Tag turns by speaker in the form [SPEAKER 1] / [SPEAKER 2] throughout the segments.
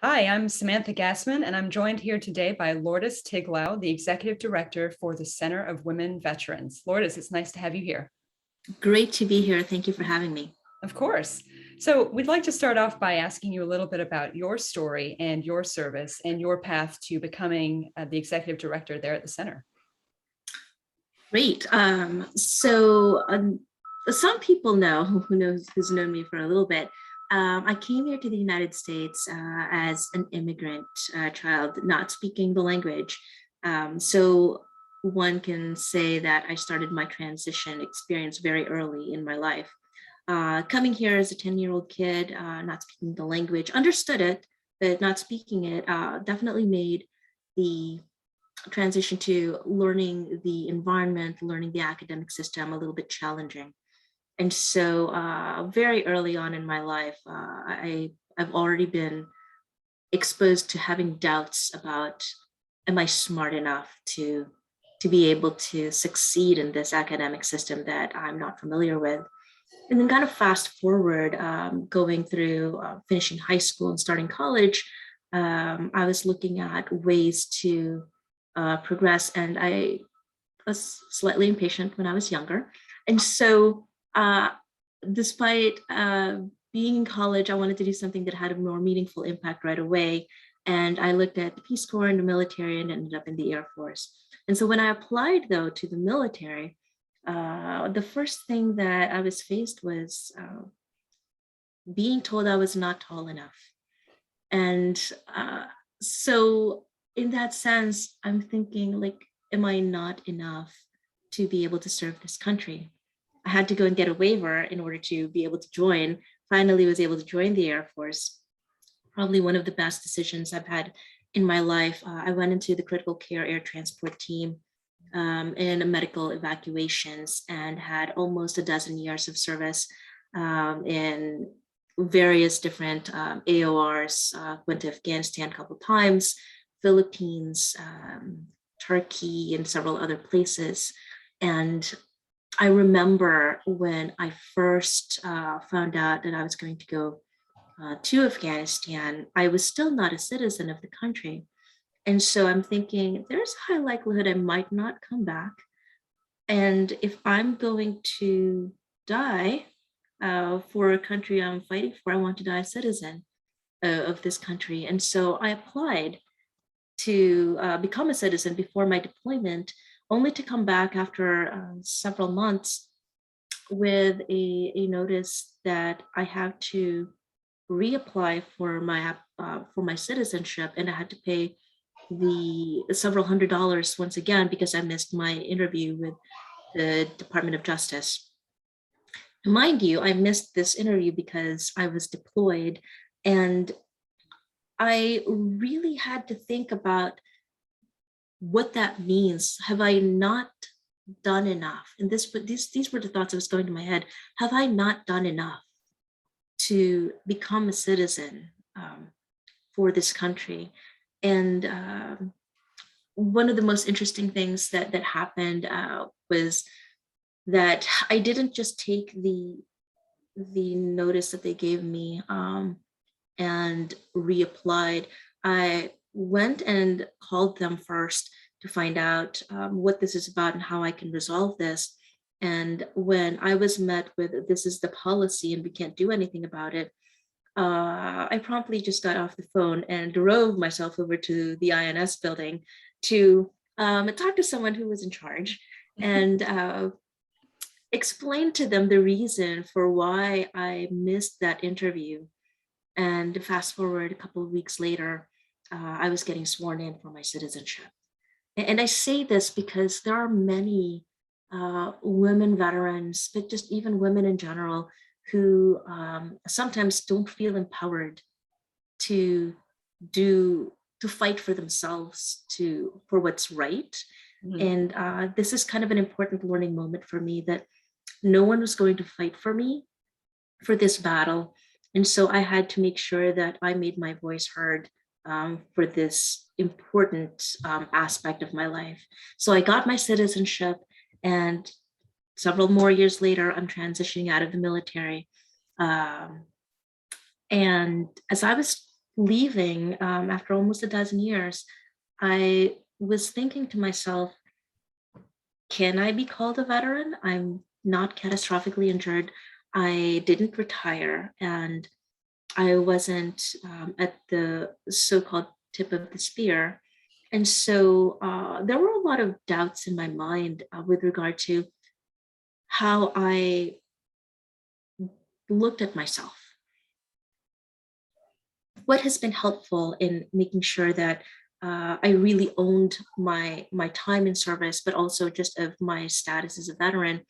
[SPEAKER 1] Hi, I'm Samantha Gassman, and I'm joined here today by Lourdes Tiglao, the Executive Director for the Center of Women Veterans. Lourdes, it's nice to have you here.
[SPEAKER 2] Great to be here. Thank you for having me.
[SPEAKER 1] Of course. So we'd like to start off by asking you a little bit about your story and your service and your path to becoming the Executive Director there at the center.
[SPEAKER 2] Great. Some people know who's known me for a little bit. I came here to the United States as an immigrant child, not speaking the language. So one can say that I started my transition experience very early in my life. Coming here as a 10-year-old kid, not speaking the language, understood it, but not speaking it, definitely made the transition to learning the environment, learning the academic system a little bit challenging. And so very early on in my life, I've already been exposed to having doubts about, am I smart enough to be able to succeed in this academic system that I'm not familiar with? And then kind of fast forward, going through finishing high school and starting college, I was looking at ways to progress, and I was slightly impatient when I was younger. And so despite being in college, I wanted to do something that had a more meaningful impact right away. And I looked at the Peace Corps and the military and ended up in the Air Force. And so when I applied, though, to the military, the first thing that I was faced was being told I was not tall enough. And so in that sense, I'm thinking, like, am I not enough to be able to serve this country? I had to go and get a waiver in order to be able to join. Finally was able to join the Air Force. Probably one of the best decisions I've had in my life. I went into the critical care air transport team in medical evacuations and had almost a dozen years of service in various different AORs. Went to Afghanistan a couple of times, Philippines, Turkey, and several other places. And I remember when I first found out that I was going to go to Afghanistan, I was still not a citizen of the country. And so I'm thinking there's a high likelihood I might not come back. And if I'm going to die for a country I'm fighting for, I want to die a citizen of this country. And so I applied to become a citizen before my deployment, only to come back after several months with a notice that I have to reapply for my citizenship, and I had to pay the several $100s once again because I missed my interview with the Department of Justice. Mind you, I missed this interview because I was deployed, and I really had to think about what that means. Have I not done enough? And these were the thoughts that was going to my head. Have I not done enough to become a citizen for this country? And one of the most interesting things that happened was that I didn't just take the notice that they gave me and reapplied. I went and called them first to find out what this is about and how I can resolve this. And when I was met with, this is the policy and we can't do anything about it, I promptly just got off the phone and drove myself over to the INS building to talk to someone who was in charge and explain to them the reason for why I missed that interview. And fast forward a couple of weeks later, I was getting sworn in for my citizenship. And I say this because there are many women veterans, but just even women in general, who sometimes don't feel empowered to fight for themselves, for what's right. Mm-hmm. And this is kind of an important learning moment for me, that no one was going to fight for me for this battle. And so I had to make sure that I made my voice heard for this important aspect of my life. So I got my citizenship, and several more years later, I'm transitioning out of the military. And as I was leaving, after almost a dozen years, I was thinking to myself, can I be called a veteran? I'm not catastrophically injured. I didn't retire, and I wasn't at the so-called tip of the spear. And so there were a lot of doubts in my mind with regard to how I looked at myself. What has been helpful in making sure that I really owned my time in service, but also just of my status as a veteran,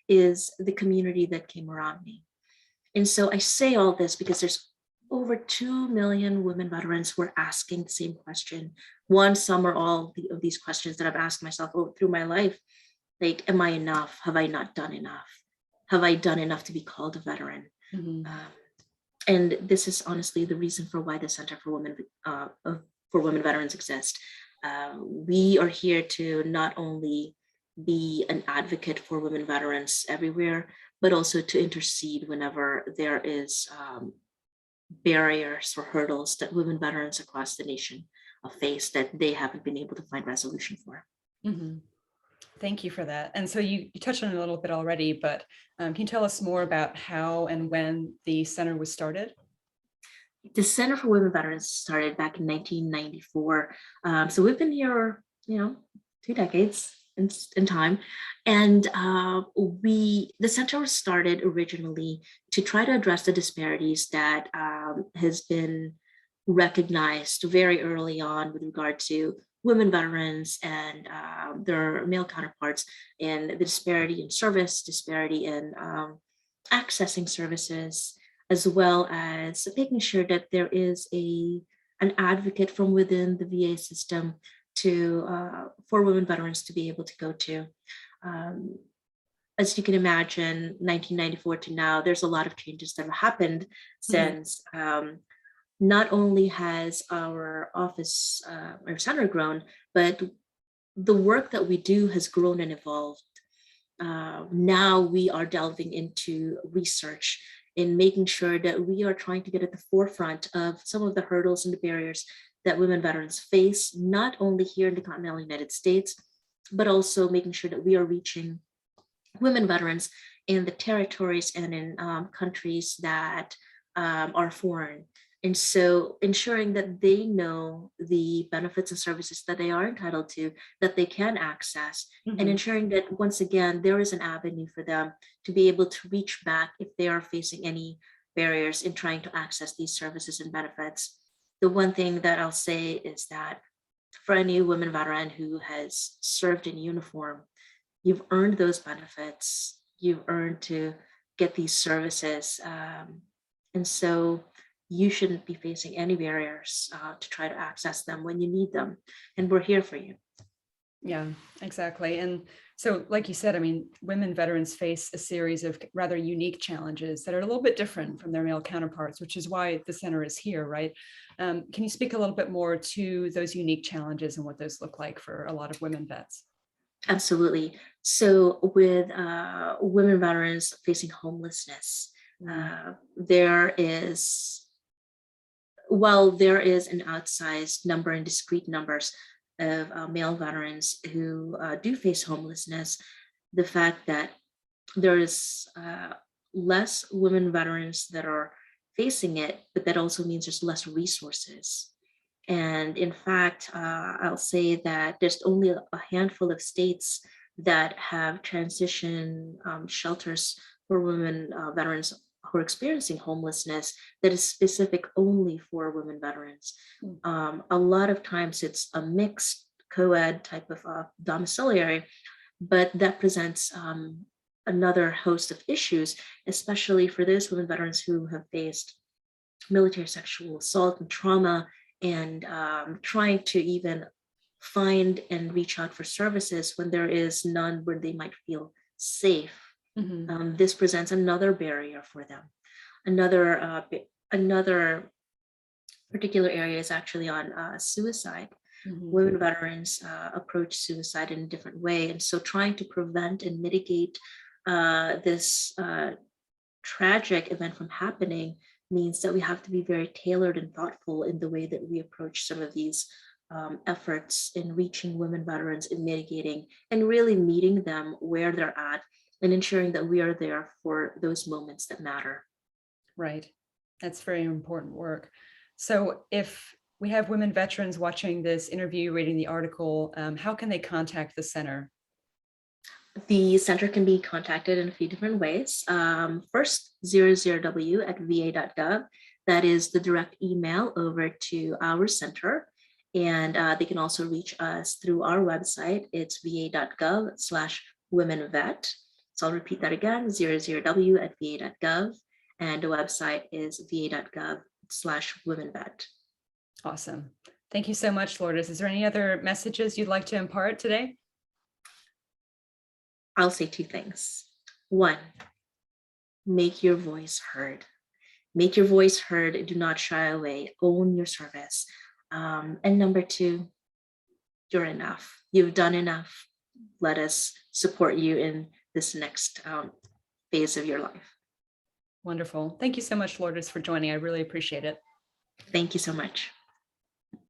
[SPEAKER 2] is the community that came around me. And so I say all this because there's over 2 million women veterans who are asking the same question. One, some, or all of these questions that I've asked myself through my life. Like, am I enough? Have I not done enough? Have I done enough to be called a veteran?
[SPEAKER 1] Mhm.
[SPEAKER 2] And this is honestly the reason for why the Center for Women Veterans exist. We are here to not only be an advocate for women veterans everywhere, but also to intercede whenever there is barriers or hurdles that women veterans across the nation face that they haven't been able to find resolution for.
[SPEAKER 1] Mhm. Thank you for that. And so you touched on it a little bit already, but can you tell us more about how and when the center was started?
[SPEAKER 2] The Center for Women Veterans started back in 1994. So we've been here, 2 decades in time. And the center was started originally to try to address the disparities that has been recognized very early on with regard to women veterans and their male counterparts, and the disparity in service, disparity in accessing services, as well as making sure that there is an advocate from within the VA system to for women veterans to be able to go to. Um, as you can imagine, 1994 to now, there's a lot of changes that have happened
[SPEAKER 1] Mhm.
[SPEAKER 2] since. Not only has our office, our center grown, but the work that we do has grown and evolved. Now we are delving into research in making sure that we are trying to get at the forefront of some of the hurdles and the barriers that women veterans face, not only here in the continental United States, but also making sure that we are reaching women veterans in the territories and in countries that are foreign. And so ensuring that they know the benefits and services that they are entitled to, that they can access, and
[SPEAKER 1] Mhm.
[SPEAKER 2] ensuring that once again, there is an avenue for them to be able to reach back if they are facing any barriers in trying to access these services and benefits. The one thing that I'll say is that for any women veteran who has served in uniform, you've earned those benefits, you've earned to get these services, and so you shouldn't be facing any barriers to try to access them when you need them, and we're here for you.
[SPEAKER 1] Yeah, exactly. And so, like you said, I mean, women veterans face a series of rather unique challenges that are a little bit different from their male counterparts, which is why the center is here, right? Can you speak a little bit more to those unique challenges and what those look like for a lot of women vets?
[SPEAKER 2] Absolutely. So with women veterans facing homelessness,
[SPEAKER 1] Mm.
[SPEAKER 2] there is, while there is an outsized number and discrete numbers of male veterans who do face homelessness, the fact that there is less women veterans that are facing it, but that also means there's less resources. And in fact, I'll say that there's only a handful of states that have transition shelters for women veterans who are experiencing homelessness that is specific only for women veterans.
[SPEAKER 1] Mm.
[SPEAKER 2] A lot of times it's a mixed co-ed type of domiciliary, but that presents another host of issues, especially for those women veterans who have faced military sexual assault and trauma, and trying to even find and reach out for services when there is none where they might feel safe.
[SPEAKER 1] Mhm.
[SPEAKER 2] This presents another barrier for them. Another particular area is actually on suicide.
[SPEAKER 1] Mhm.
[SPEAKER 2] Women veterans approach suicide in a different way, and so trying to prevent and mitigate this tragic event from happening, means that we have to be very tailored and thoughtful in the way that we approach some of these efforts in reaching women veterans and mitigating and really meeting them where they're at and ensuring that we are there for those moments that matter.
[SPEAKER 1] Right. That's very important work. So if we have women veterans watching this interview, reading the article, how can they contact the center?
[SPEAKER 2] The center can be contacted in a few different ways. First, 00W@va.gov. That is the direct email over to our center. And they can also reach us through our website. It's va.gov/womenvet. So I'll repeat that again, 00W@va.gov. And the website is va.gov/womenvet.
[SPEAKER 1] Awesome. Thank you so much, Lourdes. Is there any other messages you'd like to impart today?
[SPEAKER 2] I'll say two things. One, make your voice heard. Make your voice heard. Do not shy away. Own your service. And number two, you're enough. You've done enough. Let us support you in this next phase of your life.
[SPEAKER 1] Wonderful. Thank you so much, Lourdes, for joining. I really appreciate it.
[SPEAKER 2] Thank you so much.